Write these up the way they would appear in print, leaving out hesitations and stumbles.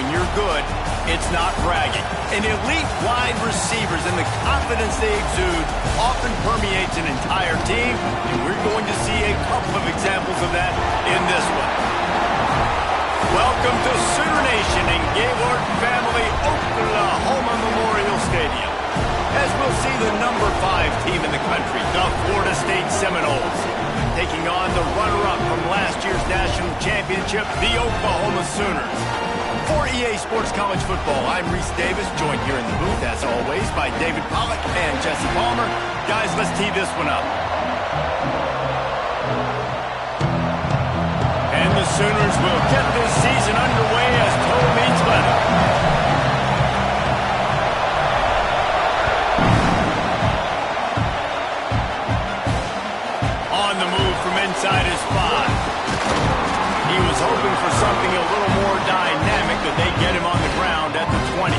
when you're good, it's not bragging. And elite wide receivers and the confidence they exude often permeates an entire team, and we're going to see a couple of examples of that in this one. Welcome to Sooner Nation in Gaylord Family Oklahoma Memorial Stadium, as we'll see the number 5 team in the country, the Florida State Seminoles, taking on the runner-up from last year's national championship, the Oklahoma Sooners. For EA Sports College Football, I'm Reese Davis, joined here in the booth, as always, by David Pollack and Jesse Palmer. Guys, let's tee this one up. And the Sooners will get this season underway as toe meets leather. On the move from inside his 5. He was hoping for something a little more dynamic, that they get him on the ground at the 20.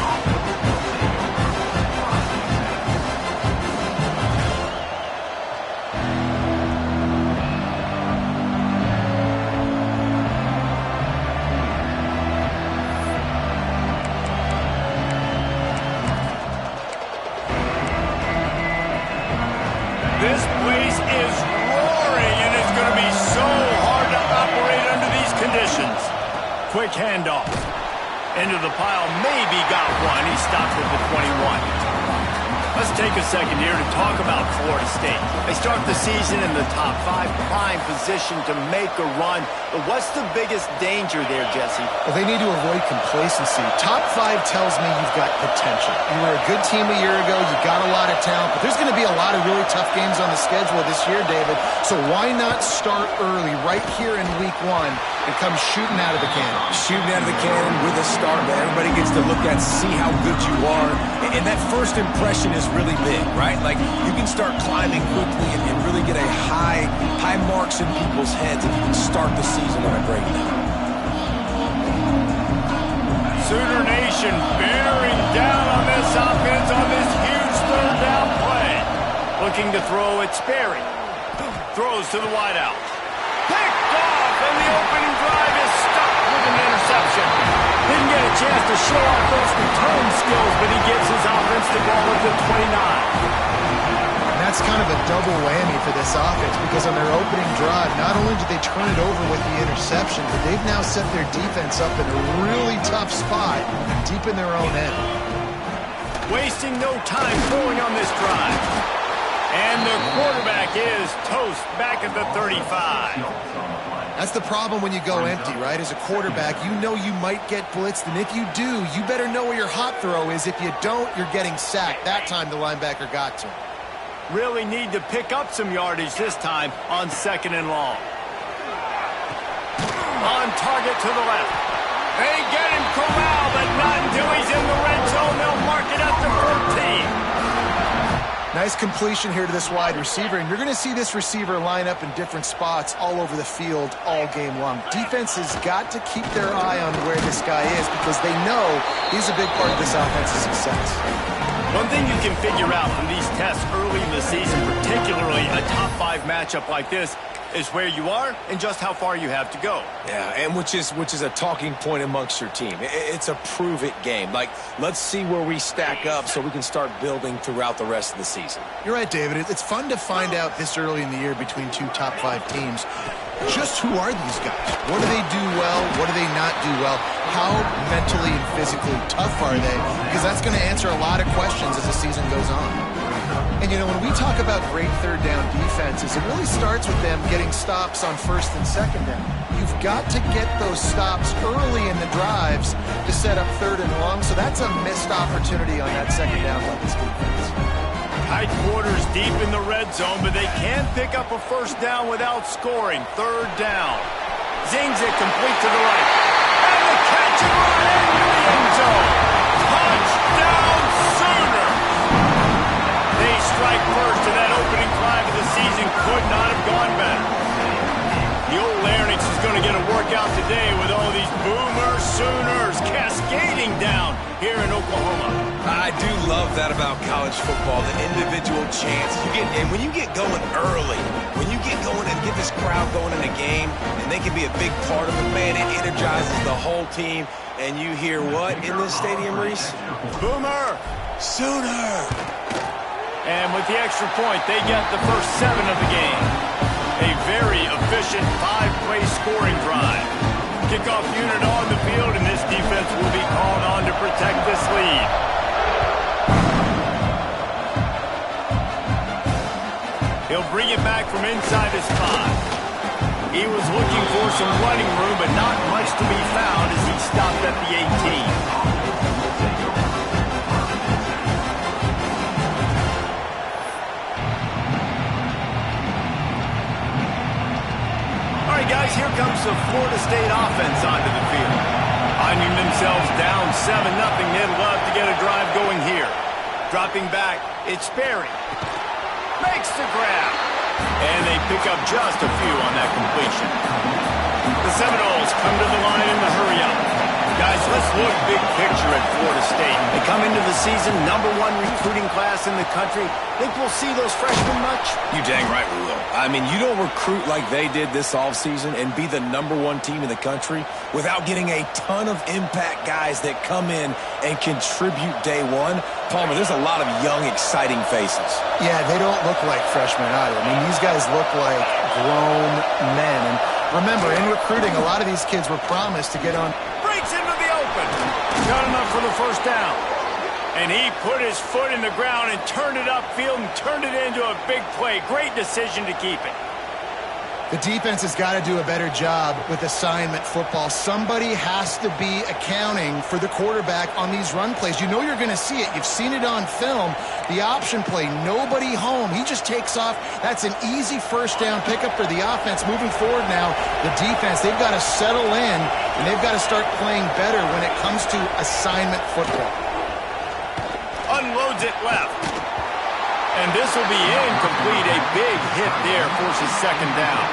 This place is roaring, and it's going to be so hard to operate under these conditions. Quick handoff. Into the pile, maybe got one. He stopped at the 21. Let's take a second here to talk about Florida State. They start the season in the top 5, prime position to make a run. But what's the biggest danger there, Jesse? Well, they need to avoid complacency. Top 5 tells me you've got potential. You were a good team a year ago. You got a lot of talent. But there's going to be a lot of really tough games on the schedule this year, David. So why not start early right here in week 1 and come shooting out of the cannon? Shooting out of the cannon with a start that everybody gets to look at, see how good you are. And that first impression is really big, right? Like, you can start climbing quickly and really get a high marks in people's heads if you can start the season on a great note. Sooner Nation bearing down on this offense on this huge third down play. Looking to throw it, Sperry. Throws to the wideout. Picked off, and the opening drive is stuck with an interception. Didn't get a chance to show off those return skills, but he gives his offense the ball at the 29. And that's kind of a double whammy for this offense, because on their opening drive, not only did they turn it over with the interception, but they've now set their defense up in a really tough spot deep in their own end. Wasting no time throwing on this drive. And the quarterback is toast back at the 35. That's the problem when you go empty, right? As a quarterback, you know you might get blitzed, and if you do, you better know where your hot throw is. If you don't, you're getting sacked. That time the linebacker got to him. Really need to pick up some yardage this time on 2nd and long. On target to the left. They get him corralled, but not until he's in the red zone. They'll mark it at the 14. Nice completion here to this wide receiver, and you're going to see this receiver line up in different spots all over the field all game long. Defense has got to keep their eye on where this guy is, because they know he's a big part of this offense's success. One thing you can figure out from these tests early in the season, particularly a top 5 matchup like this, is where you are and just how far you have to go. Yeah, and which is a talking point amongst your team. It's a prove-it game. Like, let's see where we stack up so we can start building throughout the rest of the season. You're right, David. It's fun to find out this early in the year between 2 top 5 teams. Just who are these guys? What do they do well? What do they not do well? How mentally and physically tough are they? Because that's going to answer a lot of questions as the season goes on. And, you know, when we talk about great third down defenses, it really starts with them getting stops on 1st and 2nd down. You've got to get those stops early in the drives to set up 3rd and long, so that's a missed opportunity on that 2nd down by this defense. Tight quarters deep in the red zone, but they can pick up a 1st down without scoring. 3rd down. Zings it complete to the right. And the catch and run into the end zone. Touchdown, Sooners! They strike first, and that opening drive of the season could not have gone better. The old Larynx is going to get a workout today with all these Boomer Sooners cascading down here in Oklahoma. I do love that about college football, the individual chance. And when you get going early, when you get going and get this crowd going in a game, and they can be a big part of it, man, it energizes the whole team. And you hear what in this stadium, Reese? Boomer! Sooner! And with the extra point, they get the first 7 of the game. A very efficient 5-play scoring drive. Kickoff unit on the field, and this defense will be called on to protect this lead. He'll bring it back from inside his 5. He was looking for some running room, but not much to be found as he stopped at the 18. All right, guys, here comes the Florida State offense onto the field. Finding themselves down 7-0, they'd love to get a drive going here. Dropping back, it's Sperry. Makes the grab. And they pick up just a few on that completion. The Seminoles come to the line in the hurry-up. Guys, let's look big picture at Florida State. They come into the season #1 recruiting class in the country. Think we'll see those freshmen much? You dang right we will. I mean, you don't recruit like they did this offseason and be the #1 team in the country without getting a ton of impact guys that come in and contribute day one. Palmer, there's a lot of young, exciting faces. Yeah, they don't look like freshmen either. I mean, these guys look like grown men. And remember, in recruiting, a lot of these kids were promised to get on. Breaks into the open. Got enough for the first down. And he put his foot in the ground and turned it upfield and turned it into a big play. Great decision to keep it. The defense has got to do a better job with assignment football. Somebody has to be accounting for the quarterback on these run plays. You know you're going to see it. You've seen it on film. The option play, nobody home. He just takes off. That's an easy first down pickup for the offense. Moving forward now, the defense, they've got to settle in, and they've got to start playing better when it comes to assignment football. Unloads it left. And this will be incomplete. A big hit there forces second down.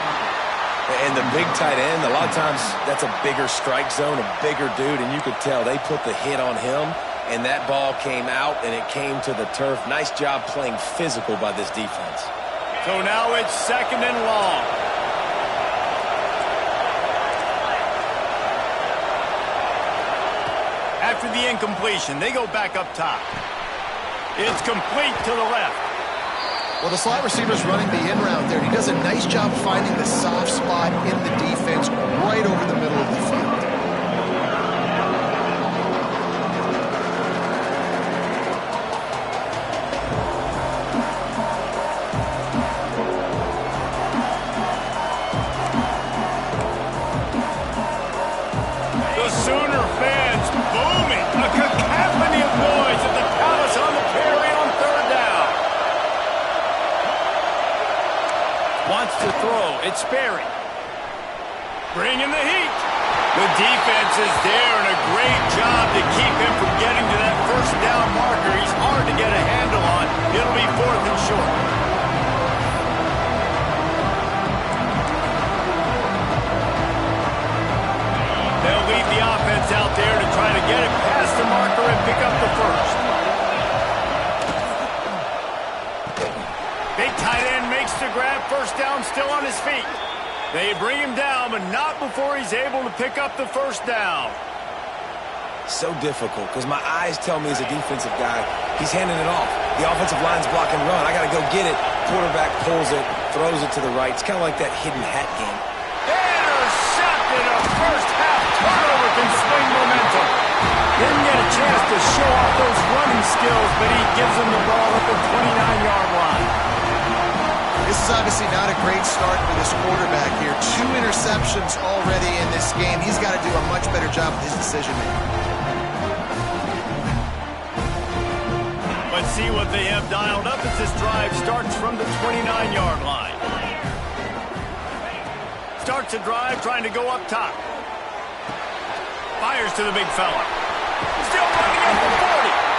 And the big tight end, a lot of times that's a bigger strike zone, a bigger dude, and you could tell they put the hit on him, and that ball came out, and it came to the turf. Nice job playing physical by this defense. So now it's 2nd and long. After the incompletion, they go back up top. It's complete to the left. Well, the slot receiver's running the in route there. He does a nice job finding the soft spot in the defense right over the middle of the field. The Sooner fans booming. A cacophony of noise at the Palace on the Prairie on 3rd down. Wants to throw. It's Sperry. Bringing the heat. The defense is there, and a great job to keep him from getting to that first down marker. He's hard to get a handle on. It'll be 4th and short. They'll lead the offense out there to try to get it past the marker and pick up the first. Big tight end makes the grab. First down, still on his feet. They bring him down, but not before he's able to pick up the first down. So difficult because my eyes tell me as a defensive guy, he's handing it off. The offensive line's blocking run. I got to go get it. Quarterback pulls it, throws it to the right. It's kind of like that hidden hat game. Intercepted. A first-half turnover can swing momentum. Didn't get a chance to show off those running skills, but he gives him the ball at the 29-yard line. This is obviously not a great start for this quarterback here. 2 interceptions already in this game. He's got to do a much better job with his decision-making. Let's see what they have dialed up as this drive starts from the 29-yard line. Starts a drive trying to go up top. Fires to the big fella. Still running at the 40.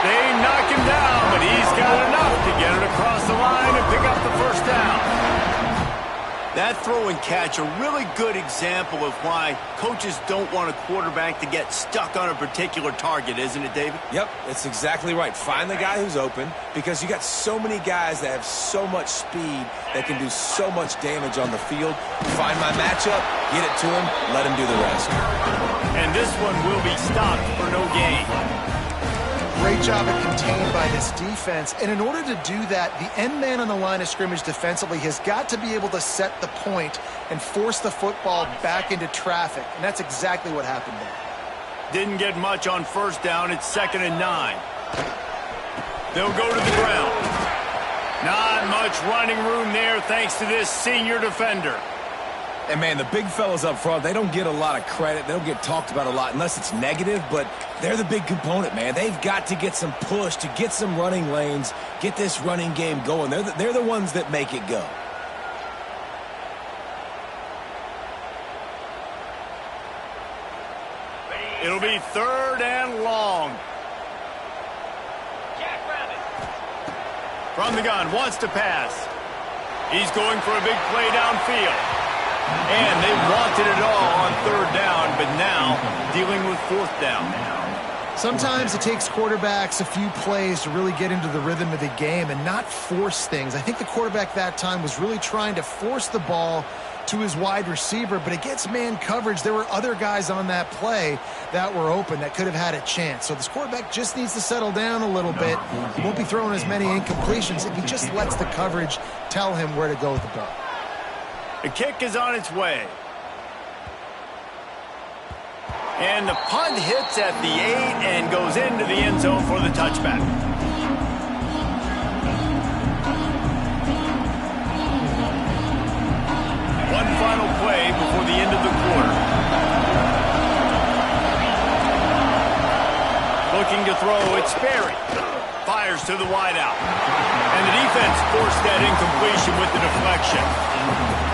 They knock him down, but he's got enough to get it across the line and pick up the first down. That throw and catch, a really good example of why coaches don't want a quarterback to get stuck on a particular target, isn't it, David? Yep, that's exactly right. Find the guy who's open, because you got so many guys that have so much speed that can do so much damage on the field. Find my matchup, get it to him, let him do the rest. And this one will be stopped for no gain. Great job at contained by this defense. And in order to do that, the end man on the line of scrimmage defensively has got to be able to set the point and force the football back into traffic. And that's exactly what happened there. Didn't get much on first down. It's 2nd and 9. They'll go to the ground. Not much running room there thanks to this senior defender. And, man, the big fellas up front, they don't get a lot of credit. They don't get talked about a lot unless it's negative, but they're the big component, man. They've got to get some push, to get some running lanes, get this running game going. They're the ones that make it go. It'll be 3rd and long. From the gun, wants to pass. He's going for a big play downfield. And they wanted it all on 3rd down, but now dealing with 4th down. Sometimes it takes quarterbacks a few plays to really get into the rhythm of the game and not force things. I think the quarterback that time was really trying to force the ball to his wide receiver, but against man coverage, there were other guys on that play that were open that could have had a chance. So this quarterback just needs to settle down a little bit. He won't be throwing as many incompletions if he just lets the coverage tell him where to go with the ball. The kick is on its way. And the punt hits at the 8 and goes into the end zone for the touchback. One final play before the end of the quarter. Looking to throw, it's Sperry. Fires to the wideout. And the defense forced that incompletion with the deflection.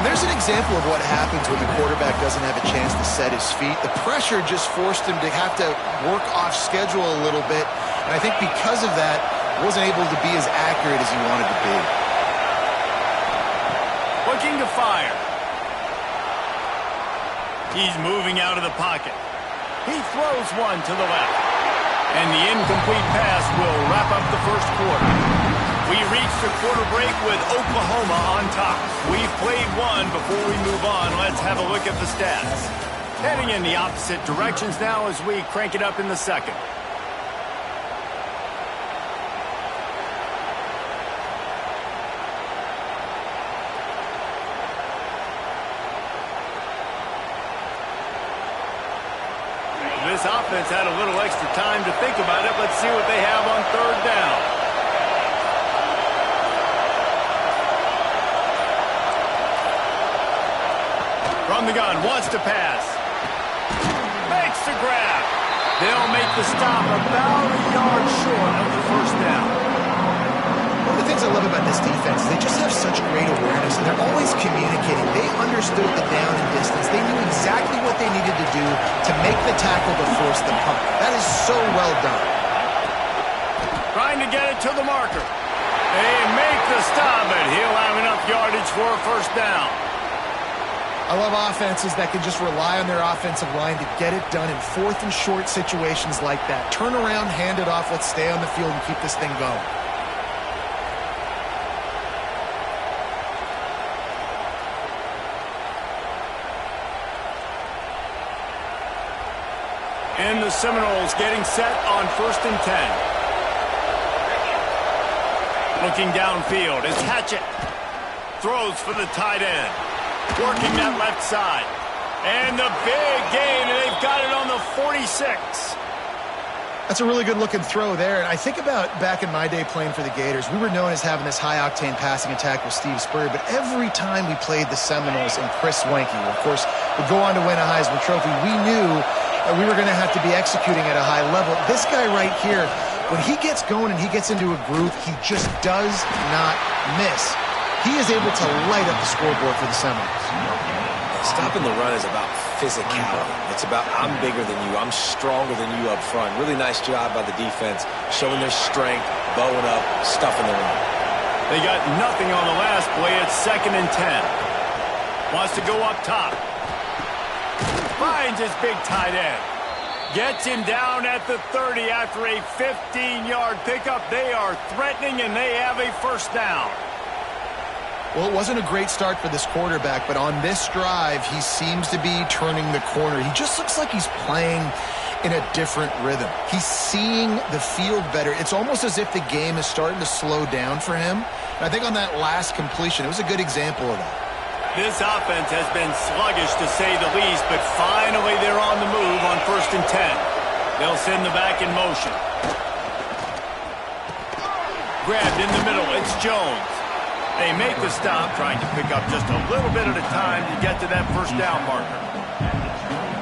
There's an example of what happens when the quarterback doesn't have a chance to set his feet. The pressure just forced him to have to work off schedule a little bit. And I think because of that, wasn't able to be as accurate as he wanted to be. Looking to fire. He's moving out of the pocket. He throws one to the left. And the incomplete pass will wrap up the first quarter. We reach the quarter break with Oklahoma on top. We've played one. Before we move on, let's have a look at the stats. Heading in the opposite directions now as we crank it up in the second. This offense had a little extra time to think about it. Let's see what they have on 3rd down. From the gun, wants to pass. Makes the grab. They'll make the stop about a yard short of the 1st down. One of the things I love about this defense is they just have such great awareness, and they're always communicating. They understood the down and distance. They knew exactly what they needed to do to make the tackle to force the punt. That is so well done. Trying to get it to the marker. They make the stop, but he'll have enough yardage for a 1st down. I love offenses that can just rely on their offensive line to get it done in 4th and short situations like that. Turn around, hand it off, let's stay on the field and keep this thing going. And the Seminoles getting set on 1st and 10. Looking downfield, it's Hatchett. Throws for the tight end. Working that left side. And the big gain, and they've got it on the 46. That's a really good-looking throw there. And I think about back in my day playing for the Gators, we were known as having this high-octane passing attack with Steve Spurrier, but every time we played the Seminoles and Chris Weinke, who, of course, would go on to win a Heisman Trophy, we knew that we were going to have to be executing at a high level. This guy right here, when he gets going and he gets into a groove, he just does not miss. He is able to light up the scoreboard for the Seminoles. Stopping the run is about physicality. It's about I'm bigger than you, I'm stronger than you up front. Really nice job by the defense, showing their strength, bowing up, stuffing the run. They got nothing on the last play. It's 2nd and 10. Wants to go up top. Finds his big tight end. Gets him down at the 30 after a 15-yard pickup. They are threatening, and they have a 1st down. Well, it wasn't a great start for this quarterback, but on this drive, he seems to be turning the corner. He just looks like he's playing in a different rhythm. He's seeing the field better. It's almost as if the game is starting to slow down for him. And I think on that last completion, it was a good example of that. This offense has been sluggish to say the least, but finally they're on the move on 1st and 10. They'll send the back in motion. Grabbed in the middle, it's Jones. They make the stop, trying to pick up just a little bit at a time to get to that first down marker.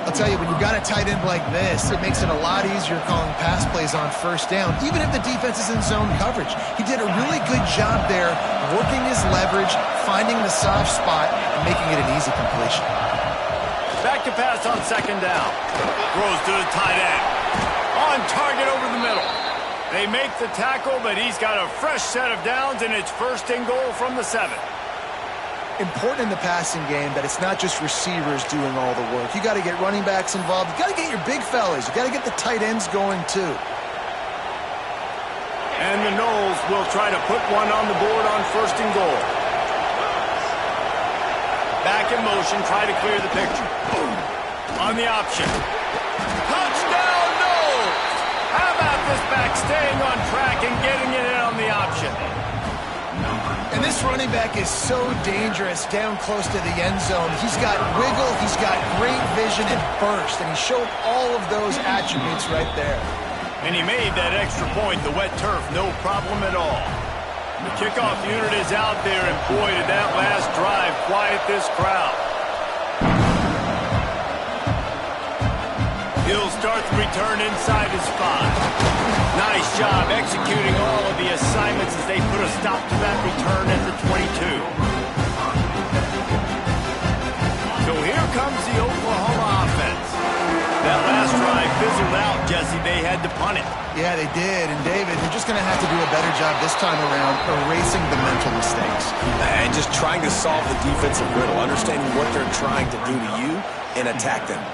I'll tell you, when you've got a tight end like this, it makes it a lot easier calling pass plays on 1st down, even if the defense is in zone coverage. He did a really good job there, working his leverage, finding the soft spot, and making it an easy completion. Back to pass on 2nd down. Throws to the tight end. On target over the middle. They make the tackle, but he's got a fresh set of downs, and it's 1st and goal from the 7. Important in the passing game that it's not just receivers doing all the work. You got to get running backs involved. You got to get your big fellas. You got to get the tight ends going too. And the Noles will try to put one on the board on 1st and goal. Back in motion, try to clear the picture. On the option. Touchdown, Noles! How about this back staying on track and getting it in on the option? And this running back is so dangerous down close to the end zone. He's got wiggle, he's got great vision and burst, and he showed all of those attributes right there. And he made that extra point, the wet turf, no problem at all. The kickoff unit is out there, and boy, did that last drive quiet this crowd. He'll start the return inside his 5. Nice job executing all of the assignments as they put a stop to that return at the 22. So here comes the Oklahoma offense. That last drive fizzled out, Jesse. They had to punt it. Yeah, they did. And, David, they're just going to have to do a better job this time around erasing the mental mistakes. And just trying to solve the defensive riddle, understanding what they're trying to do to you and attack them.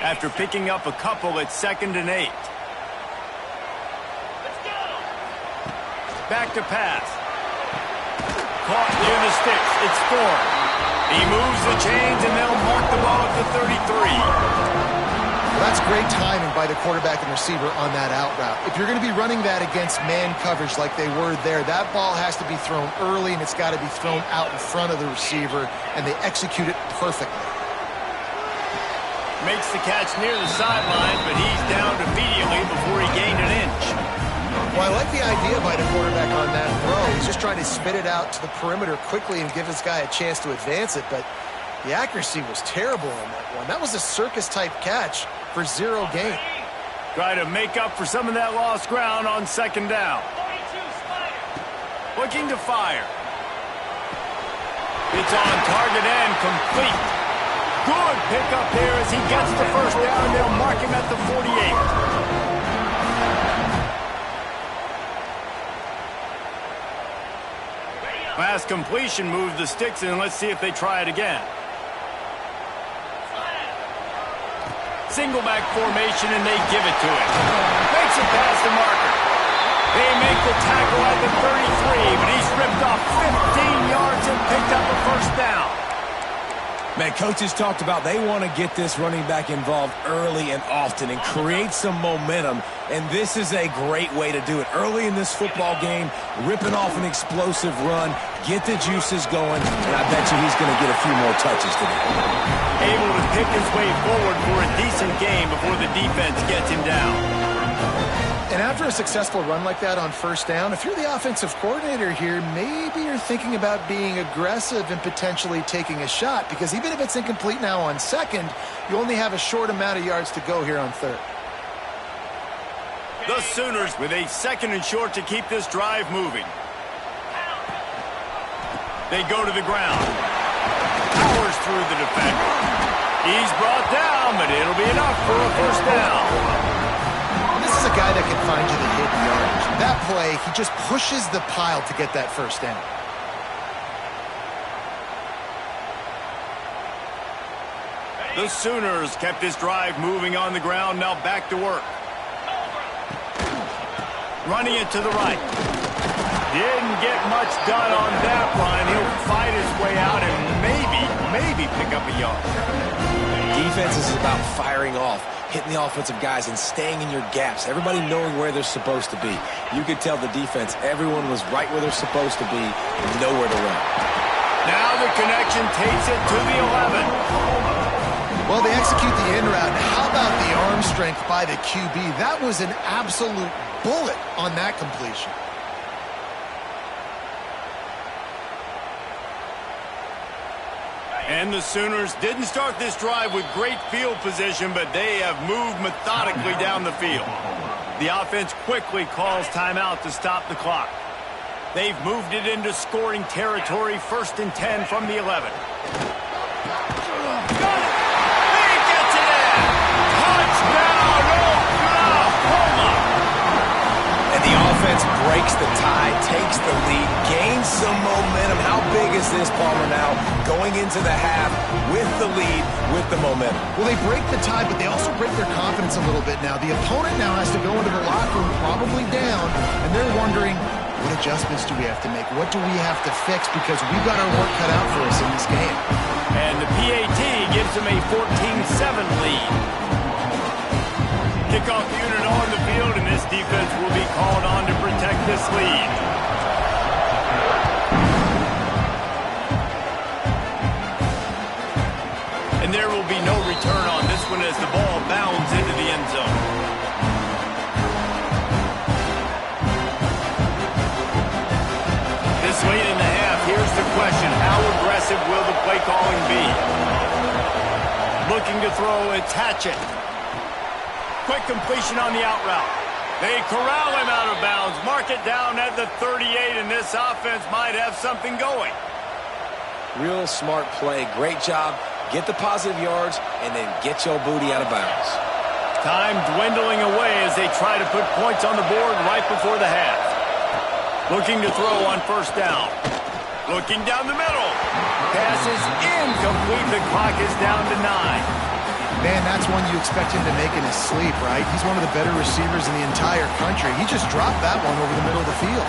After picking up a couple at 2nd and 8. Back to pass. Caught near the sticks. It's Thorne. He moves the chains, and they'll mark the ball at the 33. Well, that's great timing by the quarterback and receiver on that out route. If you're going to be running that against man coverage like they were there, that ball has to be thrown early, and it's got to be thrown out in front of the receiver, and they execute it perfectly. Makes the catch near the sideline, but he's downed immediately before he gained an inch. Well, I like the idea by the quarterback on that throw. He's just trying to spit it out to the perimeter quickly and give his guy a chance to advance it, but the accuracy was terrible on that one. That was a circus-type catch for 0 gain. Try to make up for some of that lost ground on 2nd down. Looking to fire. It's on target and complete. Good pickup there as he gets the 1st down, and they'll mark him at the 48. Last completion moved the sticks, and let's see if they try it again. Single back formation, and they give it to him. Makes it past the marker. They make the tackle at the 33, but he's ripped off 15 yards and picked up a 1st down. Man, coaches talked about they want to get this running back involved early and often and create some momentum, and this is a great way to do it. Early in this football game, ripping off an explosive run, get the juices going, and I bet you he's going to get a few more touches today. Able to pick his way forward for a decent game before the defense gets him down. And after a successful run like that on 1st down, if you're the offensive coordinator here, maybe you're thinking about being aggressive and potentially taking a shot, because even if it's incomplete now on 2nd, you only have a short amount of yards to go here on 3rd. The Sooners with a 2nd and short to keep this drive moving. They go to the ground. Powers through the defender. He's brought down, but it'll be enough for a 1st down. This is a guy that can find you the hidden yardage. That play, he just pushes the pile to get that 1st down. The Sooners kept this drive moving on the ground, now back to work. Running it to the right. Didn't get much done on that run. He'll fight his way out and maybe pick up a yard. Defense is about firing off, hitting the offensive guys and staying in your gaps. Everybody knowing where they're supposed to be. You could tell the defense, everyone was right where they're supposed to be and nowhere to run. Now the connection takes it to the 11. Well, they execute the in route. How about the arm strength by the QB? That was an absolute bullet on that completion. And the Sooners didn't start this drive with great field position, but they have moved methodically down the field. The offense quickly calls timeout to stop the clock. They've moved it into scoring territory, 1st and 10 from the 11. Offense breaks the tie, takes the lead, gains some momentum. How big is this, Palmer, now going into the half with the lead, with the momentum? Well, they break the tie, but they also break their confidence a little bit now. The opponent now has to go into the locker room, probably down, and they're wondering, what adjustments do we have to make? What do we have to fix? Because we've got our work cut out for us in this game. And the PAT gives them a 14-7 lead. Kickoff unit on the field, and this defense will be called on to protect this lead. And there will be no return on this one as the ball bounds into the end zone. This late in the half, here's the question. How aggressive will the play calling be? Looking to throw, it's Hatchett. Quick completion on the out route. They corral him out of bounds. Mark it down at the 38, and this offense might have something going. Real smart play. Great job. Get the positive yards, and then get your booty out of bounds. Time dwindling away as they try to put points on the board right before the half. Looking to throw on 1st down. Looking down the middle. Pass is incomplete. The clock is down to 9. Man, that's one you expect him to make in his sleep, right? He's one of the better receivers in the entire country. He just dropped that one over the middle of the field.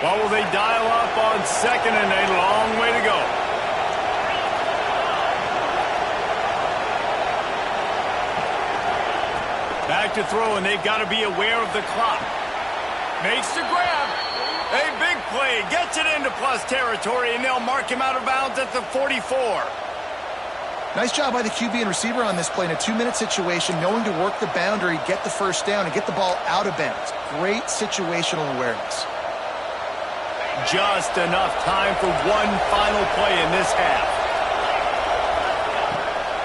Well, will they dial up on 2nd and a long way to go? Back to throw, and they've got to be aware of the clock. Makes the grab. A big play. Gets it into plus territory, and they'll mark him out of bounds at the 44. Nice job by the QB and receiver on this play in a 2-minute situation, knowing to work the boundary, get the 1st down, and get the ball out of bounds. Great situational awareness. Just enough time for one final play in this half.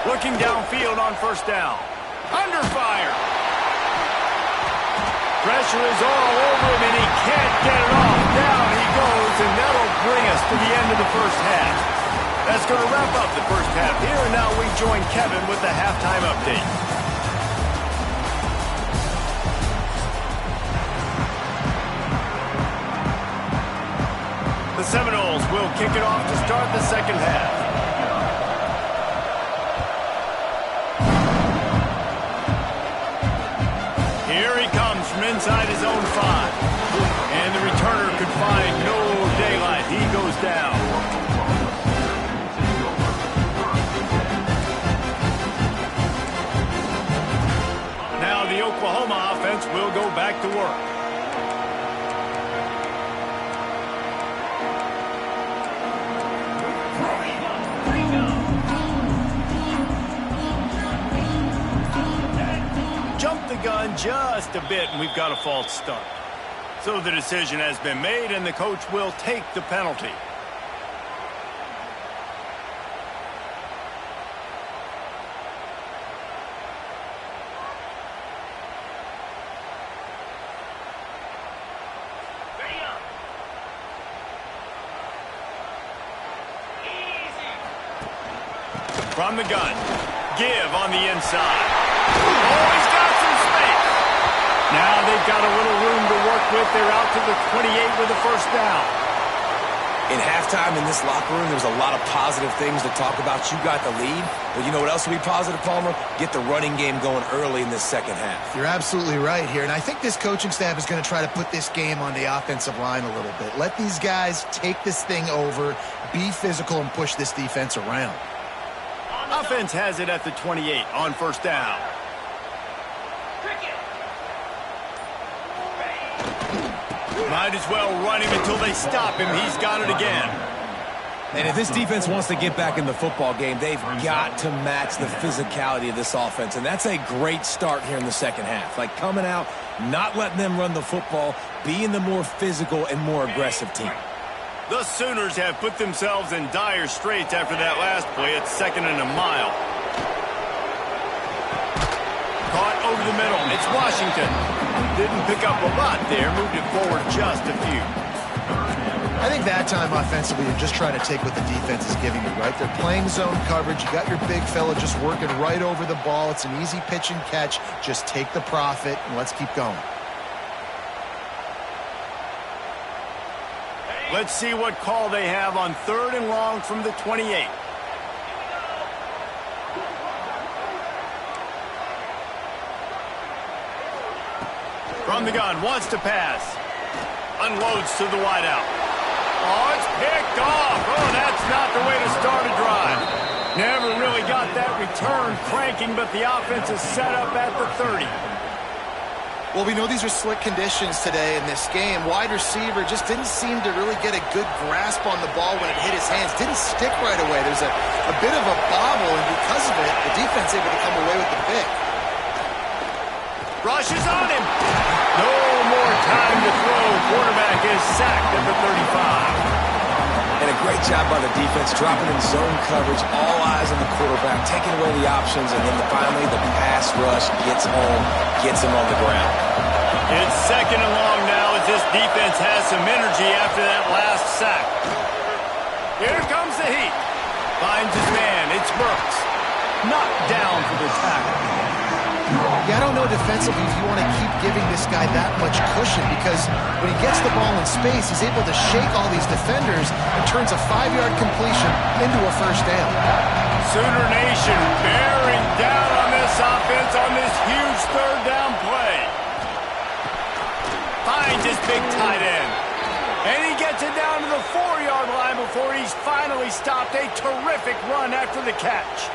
Looking downfield on 1st down. Under fire. Pressure is all over him, and he can't get it off. Down he goes, and that'll bring us to the end of the 1st half. That's going to wrap up the 1st half here, and now we join Kevin with the halftime update. The Seminoles will kick it off to start the 2nd half. Here he comes from inside his own 5. And the returner could find no daylight. He goes down. Now the Oklahoma offense will go back to work. Jumped the gun just a bit, and we've got a false start. So the decision has been made, and the coach will take the penalty. From the gun, give on the inside. Oh, he's got some space. Now they've got a little room to work with. They're out to the 28 with a first down. In halftime in this locker room, there's a lot of positive things to talk about. You got the lead, but you know what else will be positive, Palmer? Get the running game going early in this second half. You're absolutely right here, and I think this coaching staff is going to try to put this game on the offensive line a little bit. Let these guys take this thing over, be physical, and push this defense around. Offense has it at the 28 on first down. Might as well run him until they stop him. He's got it again. And if this defense wants to get back in the football game, they've got to match the physicality of this offense. And that's a great start here in the second half. Like coming out, not letting them run the football, being the more physical and more aggressive team. The Sooners have put themselves in dire straits after that last play. It's 2nd and a mile. Caught over the middle. It's Washington. Didn't pick up a lot there. Moved it forward just a few. I think that time offensively, you're just trying to take what the defense is giving you, right? They're playing zone coverage. You got your big fella just working right over the ball. It's an easy pitch and catch. Just take the profit, and let's keep going. Let's see what call they have on 3rd and long from the 28. From the gun, wants to pass. Unloads to the wideout. Oh, it's picked off. Oh, that's not the way to start a drive. Never really got that return cranking, but the offense is set up at the 30. Well, we know these are slick conditions today in this game. Wide receiver just didn't seem to really get a good grasp on the ball when it hit his hands. Didn't stick right away. There's a bit of a bobble, and because of it, the defense able to come away with the pick. Rushes on him. No more time to throw. Quarterback is sacked at the 35. And a great job by the defense, dropping in zone coverage, all eyes on the quarterback, taking away the options, and then finally the pass rush gets home, gets him on the ground. It's 2nd and long now as this defense has some energy after that last sack. Here comes the heat. Finds his man. It's Burks. Knocked down for the tackle. Yeah, I don't know defensively if you want to keep giving this guy that much cushion, because when he gets the ball in space, he's able to shake all these defenders and turns a 5-yard completion into a first down. Sooner Nation bearing down on this offense on this huge 3rd down play. Finds his big tight end. And he gets it down to the 4-yard line before he's finally stopped. A terrific run after the catch.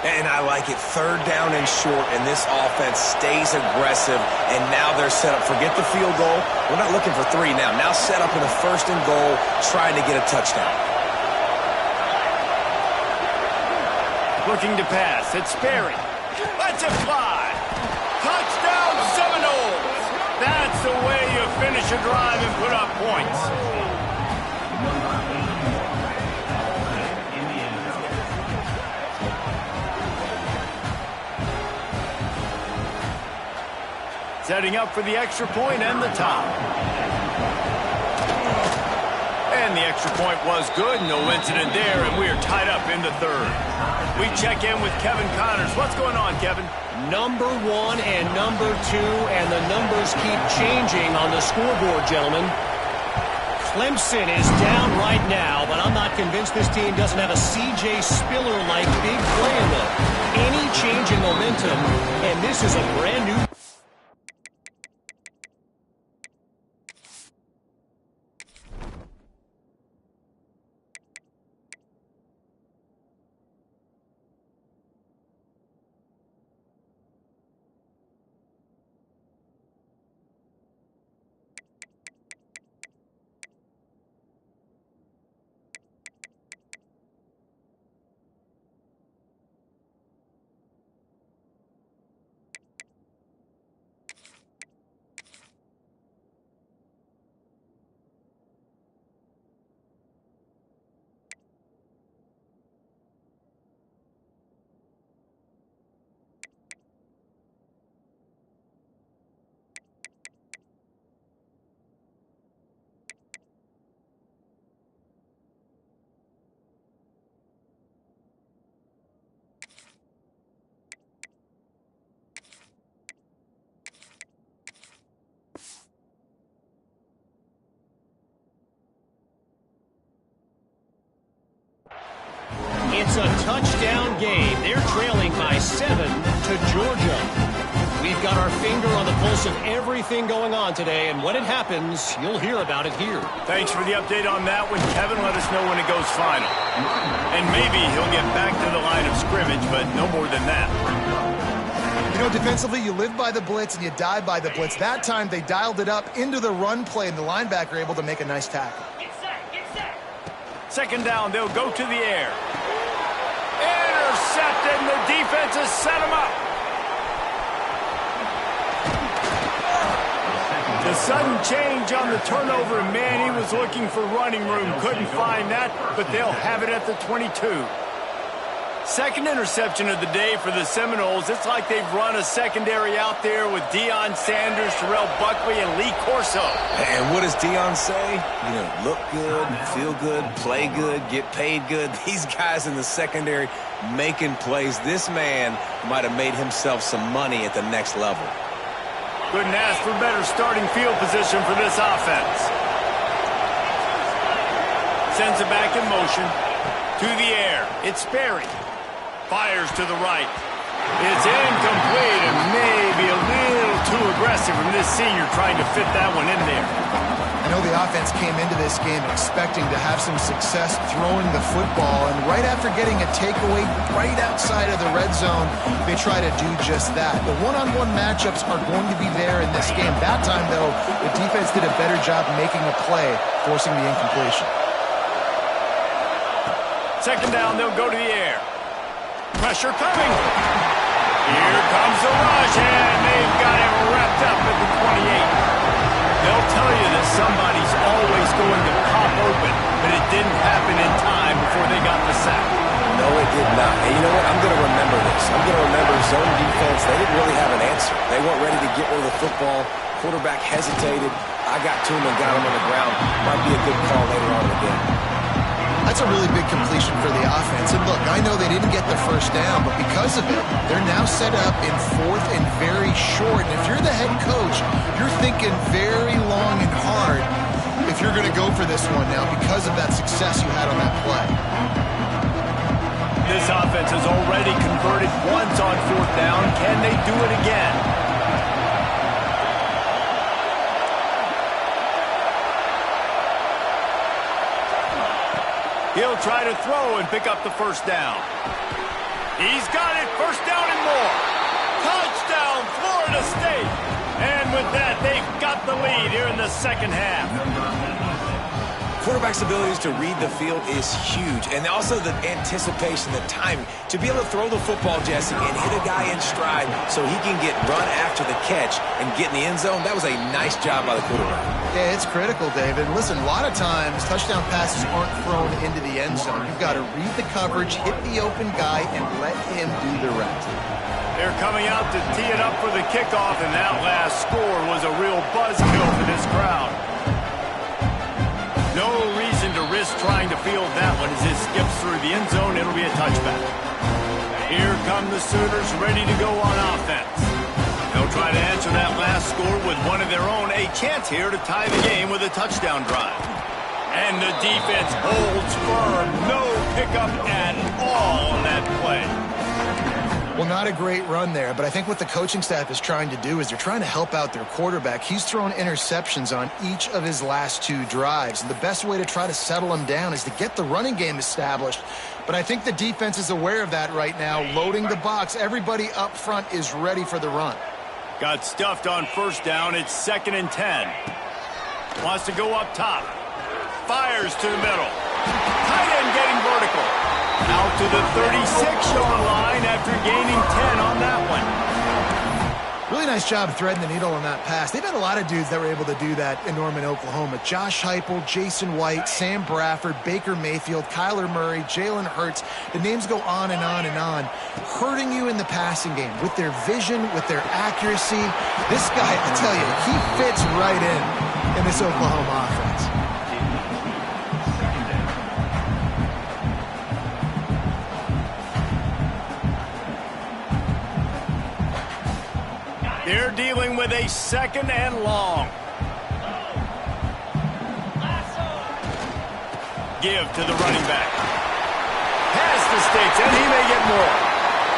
And I like it. 3rd down and short, and this offense stays aggressive, and now they're set up. Forget the field goal. We're not looking for 3 now. Now set up in a 1st and goal, trying to get a touchdown. Looking to pass. It's Sperry. Let's it fly. Touchdown Seminoles. That's the way you finish a drive and put up points. Setting up for the extra point and the top. And the extra point was good. No incident there, and we are tied up in the 3rd. We check in with Kevin Connors. What's going on, Kevin? Number 1 and number 2, and the numbers keep changing on the scoreboard, gentlemen. Clemson is down right now, but I'm not convinced this team doesn't have a C.J. Spiller-like big play in them. Any change in momentum, and this is a brand new... It's a touchdown game. They're trailing by 7 to Georgia. We've got our finger on the pulse of everything going on today, and when it happens, you'll hear about it here. Thanks for the update on that one, Kevin. Let us know when it goes final. And maybe he'll get back to the line of scrimmage, but no more than that. You know, defensively, you live by the blitz and you die by the blitz. That time, they dialed it up into the run play, and the linebacker able to make a nice tackle. Second down, they'll go to the air. Intercepted, and the defense has set him up. The sudden change on the turnover, and man, he was looking for running room. Couldn't find that, but they'll have it at the 22. Second interception of the day for the Seminoles. It's like they've run a secondary out there with Deion Sanders, Terrell Buckley, and Lee Corso. And what does Deion say? You know, look good, feel good, play good, get paid good. These guys in the secondary making plays. This man might have made himself some money at the next level. Couldn't ask for better starting field position for this offense. Sends it back in motion. To the air. It's Sperry. Fires to the right. It's incomplete and maybe a little too aggressive from this senior trying to fit that one in there. I know the offense came into this game expecting to have some success throwing the football, and right after getting a takeaway right outside of the red zone, they try to do just that. The one-on-one matchups are going to be there in this game. That time, though, the defense did a better job making a play, forcing the incompletion. Second down, they'll go to the air. Pressure coming. Here comes the rush, and they've got it wrapped up at the 28. They'll tell you that somebody's always going to pop open, but it didn't happen in time before they got the sack. No, it did not. And you know what? I'm going to remember this. I'm going to remember zone defense. They didn't really have an answer. They weren't ready to get rid of the football. Quarterback hesitated. I got to him and got him on the ground. Might be a good call later on in the game. That's a really big completion for the offense. And look, I know they didn't get the first down, but because of it, they're now set up in fourth and very short. And if you're the head coach, you're thinking very long and hard if you're going to go for this one now because of that success you had on that play. This offense has already converted once on fourth down. Can they do it again? He'll try to throw and pick up the first down. He's got it. First down and more. Touchdown, Florida State. And with that, they've got the lead here in the second half. Quarterback's abilities to read the field is huge, and also the anticipation, the timing. To be able to throw the football, Jesse, and hit a guy in stride so he can get run after the catch and get in the end zone, that was a nice job by the quarterback. Yeah, it's critical, David. Listen, a lot of times touchdown passes aren't thrown into the end zone. You've got to read the coverage, hit the open guy, and let him do the rest. They're coming out to tee it up for the kickoff, and that last score was a real buzzkill for this crowd. No reason to risk trying to field that one as it skips through the end zone. It'll be a touchback. Here come the Sooners ready to go on offense. They'll try to answer that last score with one of their own. A chance here to tie the game with a touchdown drive. And the defense holds firm. No pickup at all on that play. Well, not a great run there, but I think what the coaching staff is trying to do is they're trying to help out their quarterback. He's thrown interceptions on each of his last two drives, and the best way to try to settle him down is to get the running game established. But I think the defense is aware of that right now, loading the box. Everybody up front is ready for the run. Got stuffed on first down. It's 2nd and 10. Wants to go up top. Fires to the middle. Tight end getting vertical. Out to the 36-yard line after gaining 10 on that one. Really nice job threading the needle on that pass. They've had a lot of dudes that were able to do that in Norman, Oklahoma. Josh Heupel, Jason White, Sam Bradford, Baker Mayfield, Kyler Murray, Jalen Hurts. The names go on and on and on. Hurting you in the passing game with their vision, with their accuracy. This guy, I tell you, he fits right in this Oklahoma offense. They're dealing with a 2nd and long. Give to the running back. Has sticks, and he may get more.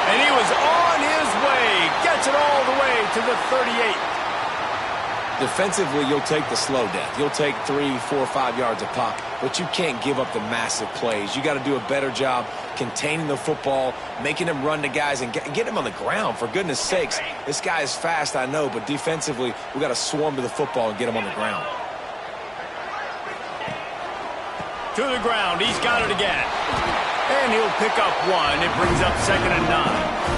And he was on his way. Gets it all the way to the 38. Defensively, you'll take the slow death. You'll take 3, 4, 5 yards a pop, but you can't give up the massive plays. You got to do a better job containing the football, making him run to guys, and get him on the ground. For goodness sakes, this guy is fast, I know, but defensively, we got to swarm to the football and get him on the ground. To the ground, he's got it again. And he'll pick up 1. It brings up 2nd and 9.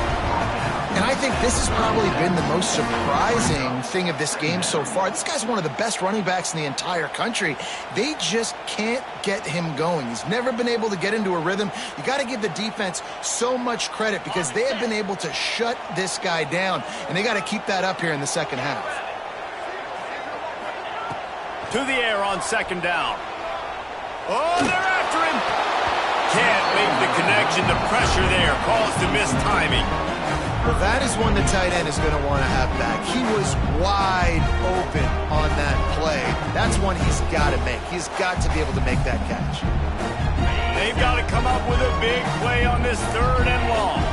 And I think this has probably been the most surprising thing of this game so far. This guy's one of the best running backs in the entire country. They just can't get him going. He's never been able to get into a rhythm. You got to give the defense so much credit because they have been able to shut this guy down, and they got to keep that up here in the second half. To the air on 2nd down. Oh, they're after him. Can't make the connection. The pressure there caused a missed timing. Well, that is one the tight end is going to want to have back. He was wide open on that play. That's one he's got to make. He's got to be able to make that catch. They've got to come up with a big play on this 3rd and long.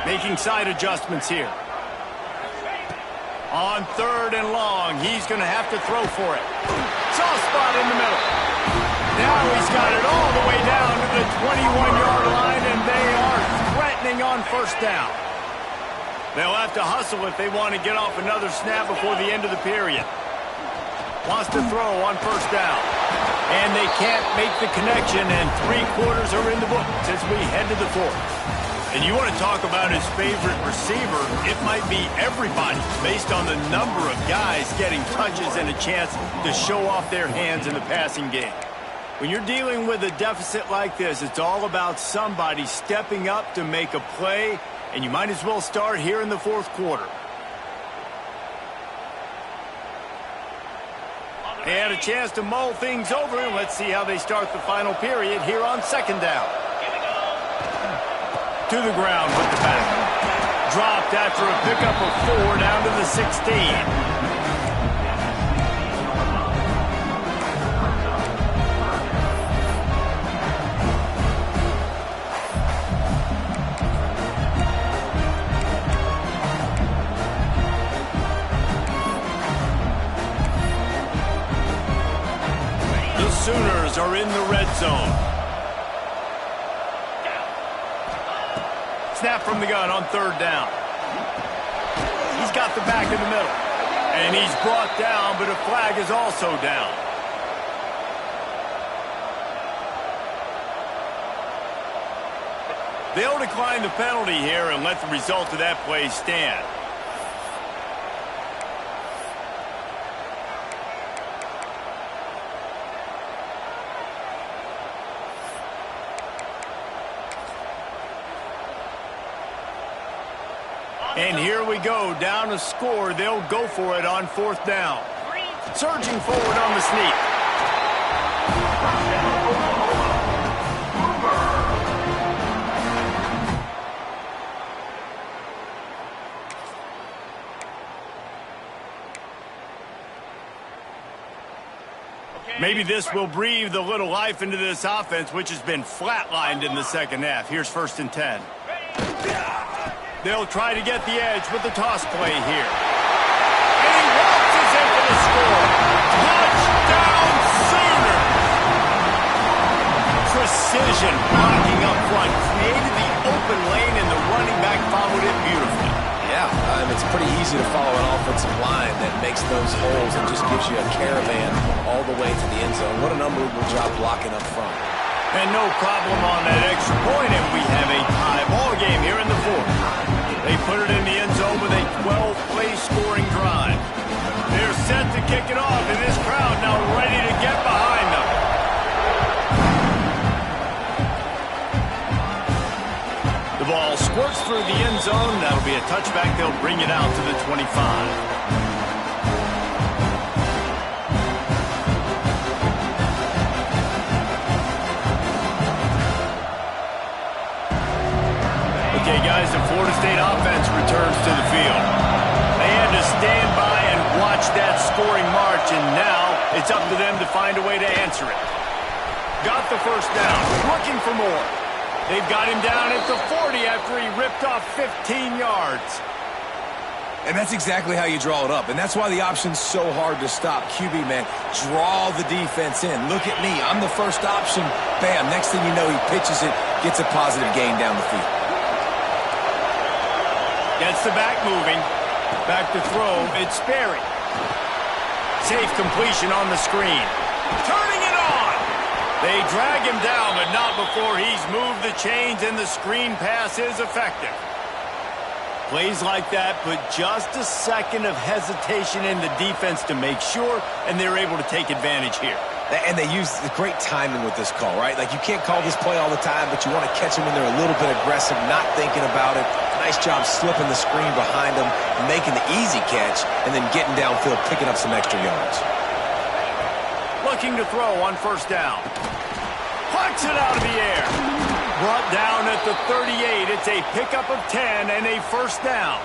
Making side adjustments here. On 3rd and long, he's going to have to throw for it. Soft spot in the middle. Now he's got it all the way down to the 21-yard line, and they are threatening on 1st down. They'll have to hustle if they want to get off another snap before the end of the period. Wants to throw on 1st down. And they can't make the connection, and 3 quarters are in the books as we head to the 4th. And you want to talk about his favorite receiver, it might be everybody based on the number of guys getting touches and a chance to show off their hands in the passing game. When you're dealing with a deficit like this, it's all about somebody stepping up to make a play, and you might as well start here in the 4th quarter. They had a chance to mull things over, and let's see how they start the final period here on 2nd down. To the ground with the back. Dropped after a pickup of 4 down to the 16. The Sooners are in the red zone. Snap from the gun on 3rd down. He's got the back in the middle. And he's brought down, but a flag is also down. They'll decline the penalty here and let the result of that play stand. And here we go, down a score. They'll go for it on 4th down. Surging forward on the sneak. Maybe this will breathe a little life into this offense, which has been flatlined in the 2nd half. Here's 1st and 10. They'll try to get the edge with the toss play here. And he waltzes in for the score. Touchdown Sooners! Precision blocking up front. Created the open lane, and the running back followed it beautifully. Yeah, it's pretty easy to follow an offensive line that makes those holes and just gives you a caravan all the way to the end zone. What an unbelievable job blocking up front. And no problem on that extra point, and we have a tie ball game here in the 4th. They put it in the end zone with a 12-play scoring drive. They're set to kick it off, and this crowd now ready to get behind them. The ball squirts through the end zone. That'll be a touchback. They'll bring it out to the 25. Okay, guys, the Florida State offense returns to the field. They had to stand by and watch that scoring march, and now it's up to them to find a way to answer it. Got the first down. Looking for more. They've got him down at the 40 after he ripped off 15 yards. And that's exactly how you draw it up. And that's why the option's so hard to stop. QB, man, draw the defense in. Look at me. I'm the first option. Bam. Next thing you know, he pitches it, gets a positive gain down the field. Gets the back moving. Back to throw. It's Sperry. Safe completion on the screen. Turning it on. They drag him down, but not before he's moved the chains, and the screen pass is effective. Plays like that put just a second of hesitation in the defense to make sure, and they're able to take advantage here. And they use the great timing with this call, right? Like, you can't call this play all the time, but you want to catch them when they're a little bit aggressive, not thinking about it. Nice job slipping the screen behind them, making the easy catch, and then getting downfield, picking up some extra yards. Looking to throw on first down. Plucks it out of the air. Brought down at the 38. It's a pickup of 10 and a first down.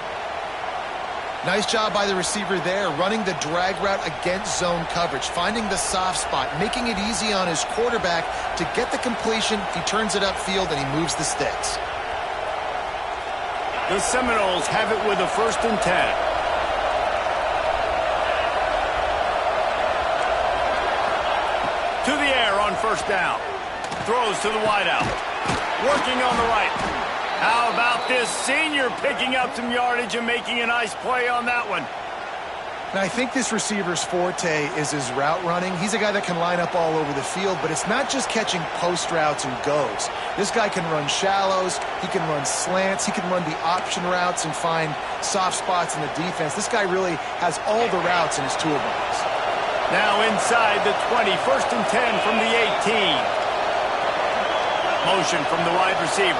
Nice job by the receiver there, running the drag route against zone coverage, finding the soft spot, making it easy on his quarterback to get the completion. He turns it upfield and he moves the sticks. The Seminoles have it with a 1st and 10. To the air on first down. Throws to the wideout. Working on the right. How about this senior picking up some yardage and making a nice play on that one? And I think this receiver's forte is his route running. He's a guy that can line up all over the field, but it's not just catching post routes and goes. This guy can run shallows, he can run slants, he can run the option routes and find soft spots in the defense. This guy really has all the routes in his toolbox. Now inside the 20, 1st and 10 from the 18. Motion from the wide receiver.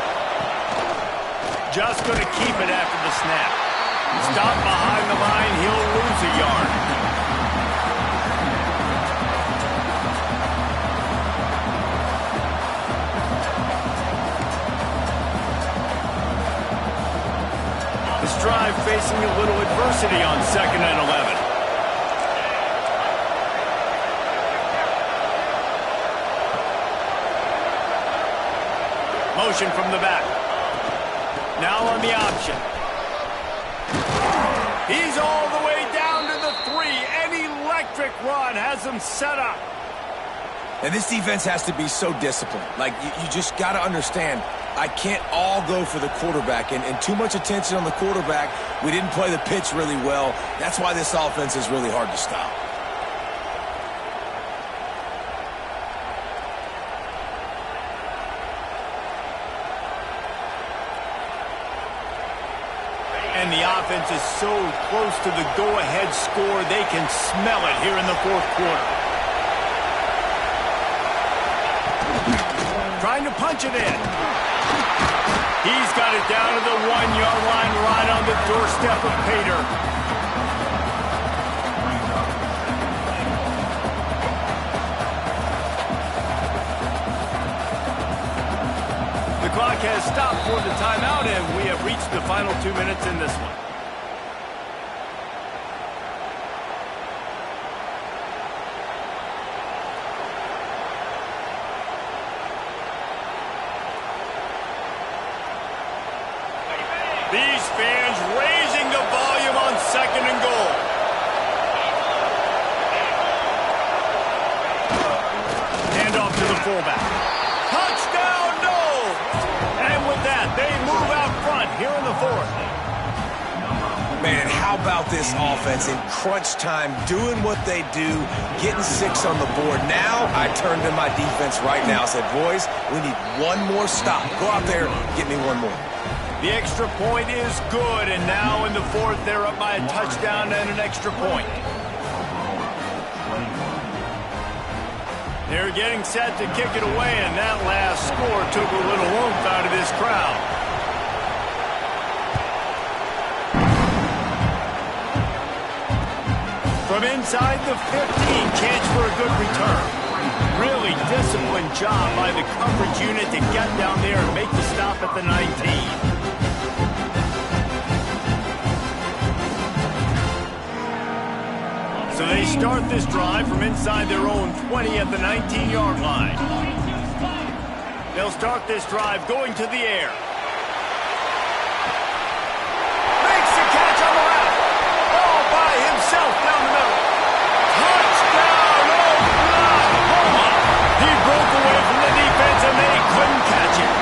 Just going to keep it after the snap. Stop behind the line, he'll lose a yard. This drive facing a little adversity on 2nd and 11. Motion from the back. Now on the option. He's all the way down to the 3. An electric run has him set up. And this defense has to be so disciplined. Like, you just got to understand, I can't all go for the quarterback. And too much attention on the quarterback. We didn't play the pitch really well. That's why this offense is really hard to stop. And the offense is so close to the go-ahead score, they can smell it here in the 4th quarter. Trying to punch it in. He's got it down to the 1-yard line, right on the doorstep of Pater. The clock has stopped for the timeout, and we have reached the final 2 minutes in this one. These fans raising the volume on 2nd and goal. Hand off to the fullback. Touchdown, no! And with that, they move out front here in the 4th. Man, how about this offense in crunch time, doing what they do, getting 6 on the board. Now, I turned to my defense right now. I said, boys, we need one more stop. Go out there, get me one more. The extra point is good, and now in the 4th, they're up by a touchdown and an extra point. They're getting set to kick it away, and that last score took a little oomph out of this crowd. From inside the 15, chance for a good return. Really disciplined job by the coverage unit to get down there and make the stop at the 19. So they start this drive from inside their own 20 at the 19-yard line. They'll start this drive going to the air. Makes the catch on the route. All by himself down the middle. Touchdown, Oklahoma! He broke away from the defense and they couldn't catch him.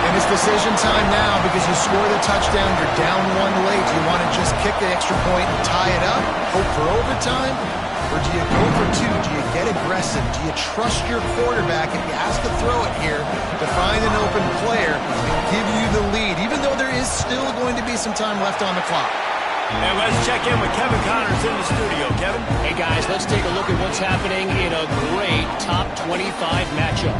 And it's decision time now because you score the touchdown, you're down one late. Do you want to just kick the extra point and tie it up, hope for overtime? Or do you go for two? Do you get aggressive? Do you trust your quarterback if he has to throw it here to find an open player and give you the lead, even though there is still going to be some time left on the clock? And let's check in with Kevin Connors in the studio. Kevin? Hey, guys, let's take a look at what's happening in a great top 25 matchup.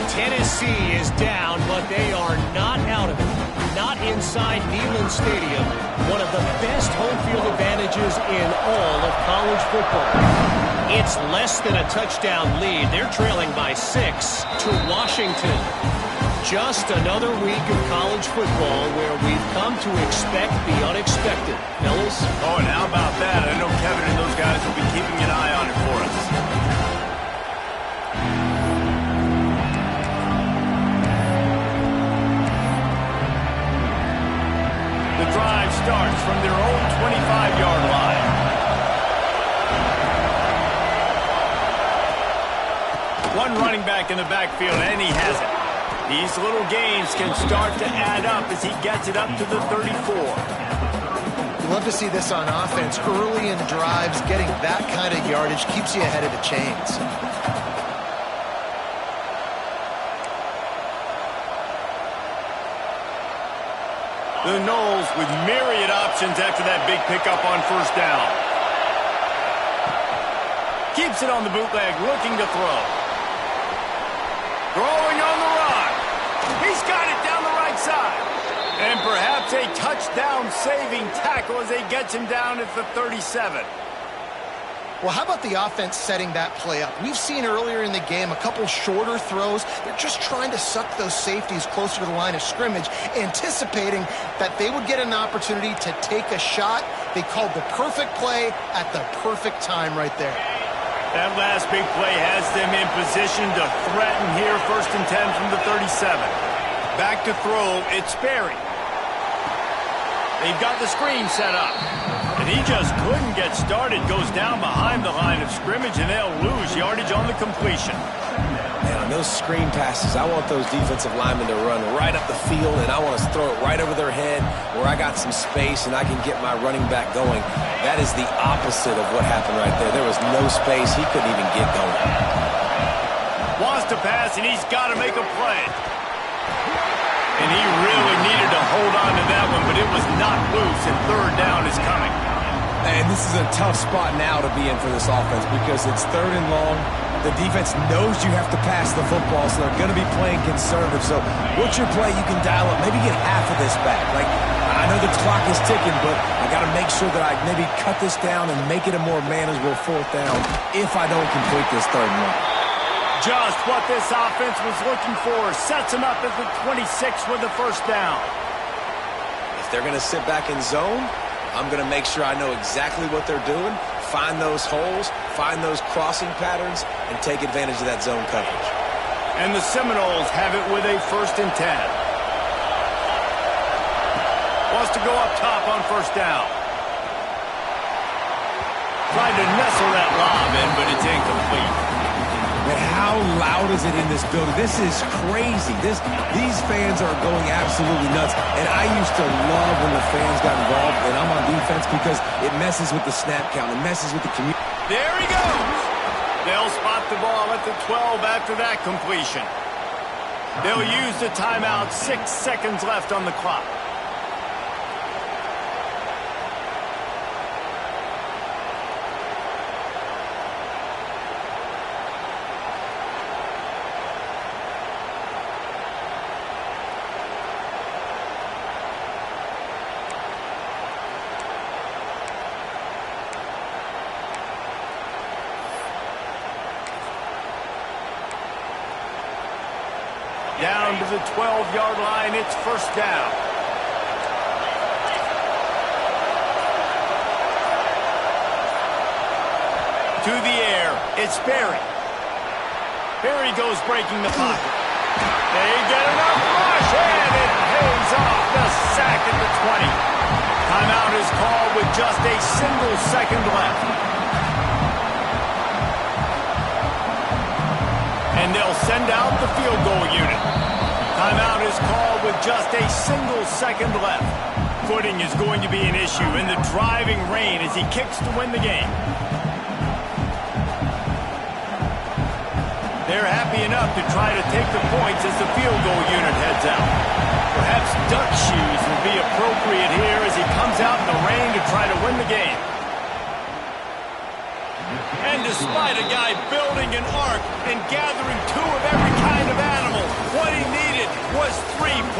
Tennessee is down, but they are not out of it. Not inside Neyland Stadium, one of the best home field advantages in all of college football. It's less than a touchdown lead. They're trailing by 6 to Washington. Just another week of college football where we've come to expect the unexpected. Fellas? Oh, and how about that? I know Kevin and those guys will be keeping an eye on it for us. The drive starts from their own 25-yard line. One running back in the backfield, and he has it. These little gains can start to add up as he gets it up to the 34. You love to see this on offense. Early in drives, getting that kind of yardage keeps you ahead of the chains. The Noles with myriad options after that big pickup on first down. Keeps it on the bootleg, looking to throw. Throwing on the run. He's got it down the right side. And perhaps a touchdown-saving tackle as they gets him down at the 37. Well, how about the offense setting that play up? We've seen earlier in the game a couple shorter throws. They're just trying to suck those safeties closer to the line of scrimmage, anticipating that they would get an opportunity to take a shot. They called the perfect play at the perfect time right there. That last big play has them in position to threaten here, 1st and 10 from the 37. Back to throw, it's Sperry. They've got the screen set up. And he just couldn't get started. Goes down behind the line of scrimmage, and they'll lose yardage on the completion. Man, on those screen passes, I want those defensive linemen to run right up the field, and I want to throw it right over their head where I got some space and I can get my running back going. That is the opposite of what happened right there. There was no space. He couldn't even get going. Wants to pass, and he's got to make a play. And he really needed to hold on to that one, but it was not loose, and 3rd down is coming. And this is a tough spot now to be in for this offense because it's 3rd and long. The defense knows you have to pass the football, so they're going to be playing conservative. So what's your play you can dial up? Maybe get half of this back. Like, I know the clock is ticking, but I got to make sure that I maybe cut this down and make it a more manageable 4th down if I don't complete this 3rd and long. Just what this offense was looking for. Sets him up at the 26 with the 1st down. If they're going to sit back in zone, I'm going to make sure I know exactly what they're doing, find those holes, find those crossing patterns, and take advantage of that zone coverage. And the Seminoles have it with a 1st and 10. Wants to go up top on 1st down. Tried to nestle that lob in, but it's incomplete. And how loud is it in this building? This is crazy. These fans are going absolutely nuts. And I used to love when the fans got involved, and I'm on defense because it messes with the snap count. It messes with the community. There he goes. They'll spot the ball at the 12 after that completion. They'll use the timeout. 6 seconds left on the clock. Down to the 12-yard line, it's 1st down. To the air, it's Sperry. Here he goes breaking the pocket. They get enough rush, and it pays off. The sack at the 20. Timeout is called with just a single second left. And they'll send out the field goal unit. Timeout is called with just a single second left. Footing is going to be an issue in the driving rain as he kicks to win the game. They're happy enough to try to take the points as the field goal unit heads out. Perhaps duck shoes will be appropriate here as he comes out in the rain to try to win the game. And despite a guy building an ark and gathering two of every kind of animal, what he needed was 3 points.